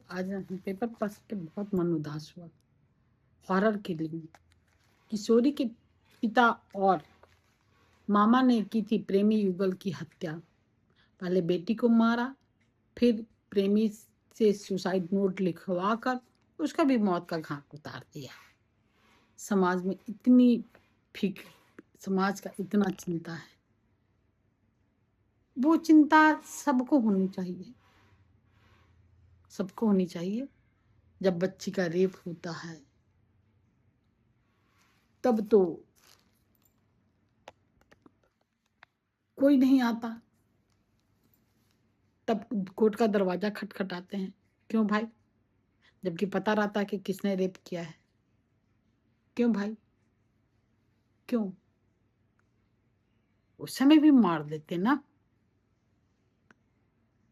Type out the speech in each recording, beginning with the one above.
आज पेपर पढ़ के बहुत मन उदास हुआ। हॉरर किलिंग, किशोरी के पिता और मामा ने की थी प्रेमी युगल की हत्या। पहले बेटी को मारा, फिर प्रेमी से सुसाइड नोट लिखवा कर उसका भी मौत का घाट उतार दिया। समाज में इतनी फिक्र, समाज का इतना चिंता है। वो चिंता सबको होनी चाहिए, सबको होनी चाहिए। जब बच्ची का रेप होता है तब तो कोई नहीं आता, तब कोर्ट का दरवाजा खटखटाते हैं। क्यों भाई? जबकि पता रहता है कि किसने रेप किया है। क्यों भाई? क्यों? उस समय भी मार देते ना,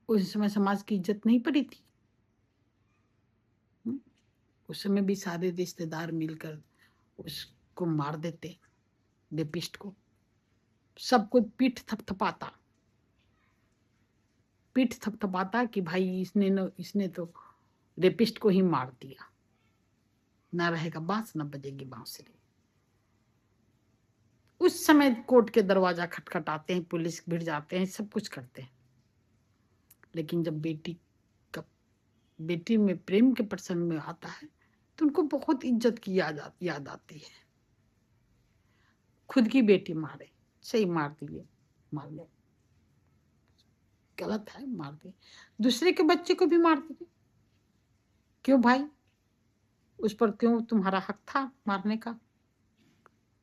उस समय समाज की इज्जत नहीं पड़ी थी। उस समय भी सारे रिश्तेदार मिलकर उसको मार देते, रेपिस्ट को। सबको पीठ थपथपाता कि भाई इसने तो रेपिस्ट को ही मार दिया। ना रहेगा बांस, ना बजेगी बांसुरी। उस समय कोर्ट के दरवाजा खटखटाते हैं, पुलिस भिड़ जाते हैं, सब कुछ करते हैं। लेकिन जब बेटी में प्रेम के प्रसंग में आता है तो उनको बहुत इज्जत की याद आती है। खुद की बेटी मारे, सही मार दिए, मार ले, गलत है, मार दिए। दूसरे के बच्चे को भी मार दिए। क्यों भाई? उस पर क्यों तुम्हारा हक था मारने का?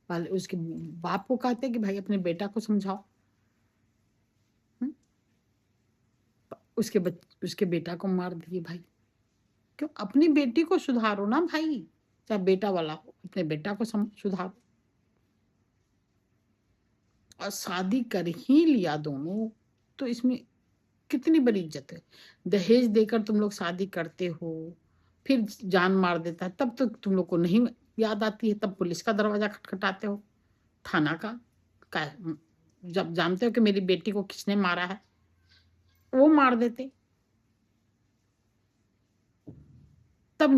पहले उसके बाप को कहते कि भाई अपने बेटा को समझाओ। उसके बेटा को मार दिए भाई। क्यों? अपनी बेटी को सुधारो ना भाई, चाहे बेटा वाला हो, अपने बेटा को सुधारो। और शादी कर ही लिया दोनों, तो इसमें कितनी बड़ी इज्जत है। दहेज देकर तुम लोग शादी करते हो, फिर जान मार देता है, तब तो तुम लोग को नहीं याद आती है। तब पुलिस का दरवाजा खटखटाते हो, थाना का जब जानते हो कि मेरी बेटी को किसने मारा है, वो मार देते। तब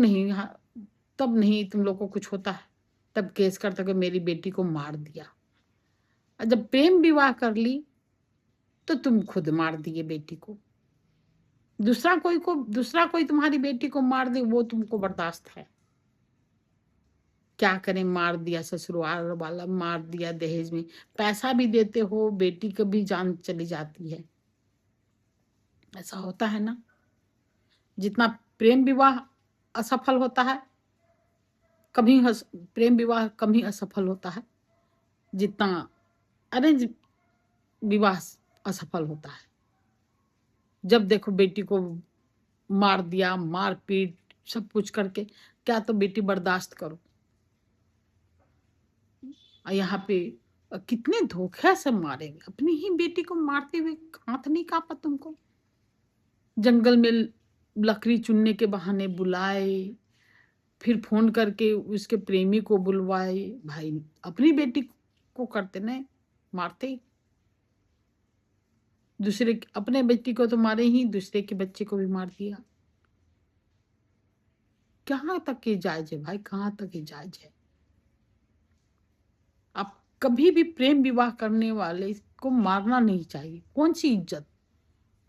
नहीं तुम लोग को कुछ होता है। तब केस करते हो कि मेरी बेटी को मार दिया। और जब प्रेम विवाह कर ली तो तुम खुद मार दिए बेटी को। दूसरा कोई तुम्हारी बेटी को मार दे, वो तुमको बर्दाश्त है। क्या करें, मार दिया, ससुराल वाला मार दिया, दहेज में पैसा भी देते हो, बेटी की भी जान चली जाती है। ऐसा होता है ना। जितना प्रेम विवाह असफल होता है, प्रेम विवाह कम ही असफल होता है, जितना अरेंज विवाह असफल होता है। जब देखो बेटी को मार दिया, मारपीट सब कुछ करके, क्या तो बेटी बर्दाश्त करो। यहाँ पे कितने धोखे से मारेंगे, अपनी ही बेटी को मारते हुए हाथ नहीं कांपा तुमको? जंगल में लकड़ी चुनने के बहाने बुलाए, फिर फोन करके उसके प्रेमी को बुलवाए। भाई अपनी बेटी को करते न मारते, अपने बेटी को तो मारे ही, दूसरे के बच्चे को भी मार दिया। कहाँ तक की जायज है भाई, कहाँ तक की जायज है? आप कभी भी प्रेम विवाह करने वाले को मारना नहीं चाहिए। कौन सी इज्जत,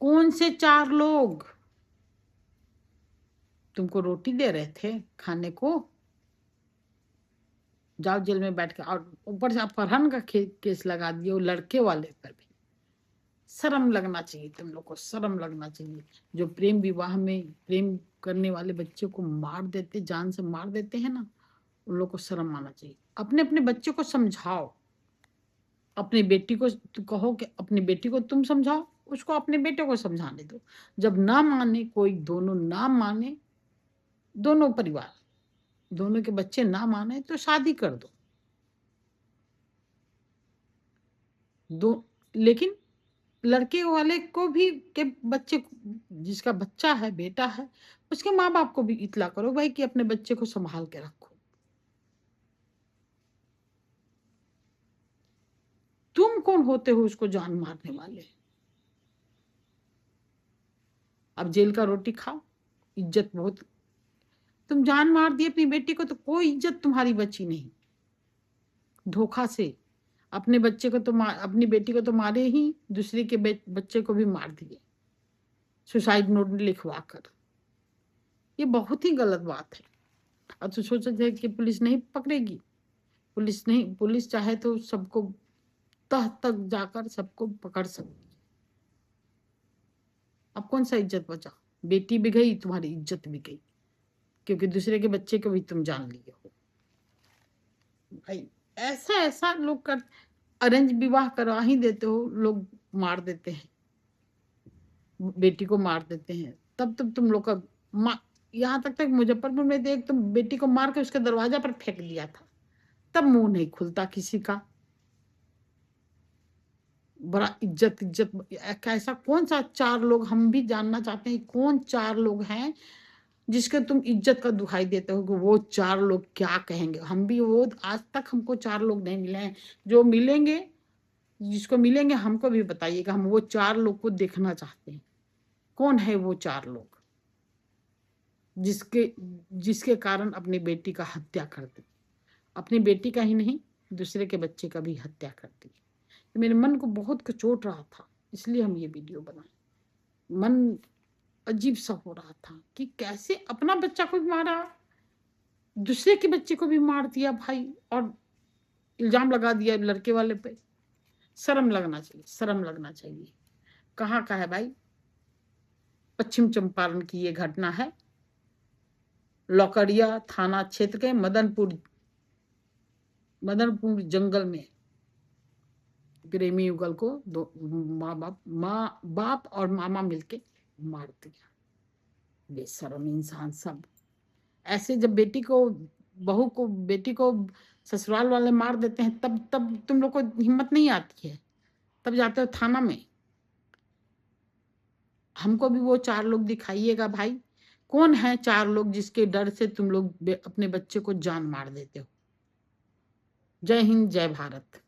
कौन से चार लोग तुमको रोटी दे रहे थे खाने को? जाओ जेल में बैठ के, और ऊपर से अपहरण का केस लगा दिए वो लड़के वाले पर भी। शर्म लगना चाहिए तुम लोग को, शर्म लगना चाहिए। जो प्रेम विवाह में प्रेम करने वाले बच्चे को मार देते, जान से मार देते हैं ना, उन लोग को शर्म आना चाहिए। अपने अपने बच्चे को समझाओ, अपनी बेटी को कहो कि अपनी बेटी को तुम समझाओ, उसको अपने बेटे को समझाने दो। जब ना माने कोई, दोनों ना माने, दोनों परिवार, दोनों के बच्चे ना माने तो शादी कर दो। लेकिन लड़के वाले को भी के बच्चे, जिसका बच्चा है, बेटा है, उसके माँ बाप को भी इतला करो भाई कि अपने बच्चे को संभाल के रखो। तुम कौन होते हो उसको जान मारने वाले? अब जेल का रोटी खाओ, इज्जत बहुत, तुम जान मार दी अपनी बेटी को तो कोई इज्जत तुम्हारी बची नहीं। धोखा से अपने बच्चे को तो अपनी बेटी को तो मारे ही, दूसरे के बच्चे को भी मार दिए सुसाइड नोट लिखवा कर। ये बहुत ही गलत बात है। और तो सोचा जाए कि पुलिस नहीं पकड़ेगी, पुलिस चाहे तो सबको तह तक जाकर सबको पकड़ सकती। अब कौन सा इज्जत बचा? बेटी भी गई, तुम्हारी इज्जत भी गई, क्योंकि दूसरे के बच्चे को भी तुम जान लिए हो। भाई ऐसा ऐसा लोग कर, अरेंज विवाह करवा ही देते हो, लोग मार देते हैं, बेटी को मार देते हैं। तब तुम लोग का यहाँ तक मुजफ्फरपुर में देख, तुम बेटी को मार के उसके दरवाजा पर फेंक दिया था, तब मुंह नहीं खुलता किसी का। बड़ा इज्जत कैसा, कौन सा 4 लोग, हम भी जानना चाहते हैं कौन 4 लोग हैं जिसके तुम इज्जत का दुहाई देते हो कि वो 4 लोग क्या कहेंगे। हम भी, वो आज तक हमको 4 लोग नहीं मिले हैं। जो मिलेंगे, जिसको मिलेंगे हमको भी बताइएगा, हम वो 4 लोग को देखना चाहते हैं। कौन है वो 4 लोग जिसके कारण अपनी बेटी का हत्या कर दी, अपनी बेटी का ही नहीं दूसरे के बच्चे का भी हत्या कर दी। मेरे मन को बहुत कचोट रहा था, इसलिए हम ये वीडियो बनाए। मन अजीब सा हो रहा था कि कैसे अपना बच्चा को भी मारा, दूसरे के बच्चे को भी मार दिया भाई, और इल्जाम लगा दिया लड़के वाले पे। शर्म लगना चाहिए, शर्म लगना चाहिए। कहाँ का है भाई? पश्चिम चंपारण की ये घटना है, लौकड़िया थाना क्षेत्र के मदनपुर जंगल में प्रेमी युगल को दो माँ बाप और मामा मिलके मार दिया। बेशरम इंसान सब। ऐसे जब बेटी को ससुराल वाले मार देते हैं, तब तुम लोग को हिम्मत नहीं आती है, तब जाते हो थाना में। हमको भी वो 4 लोग दिखाइएगा भाई, कौन है 4 लोग जिसके डर से तुम लोग अपने बच्चे को जान मार देते हो। जय हिंद, जय भारत।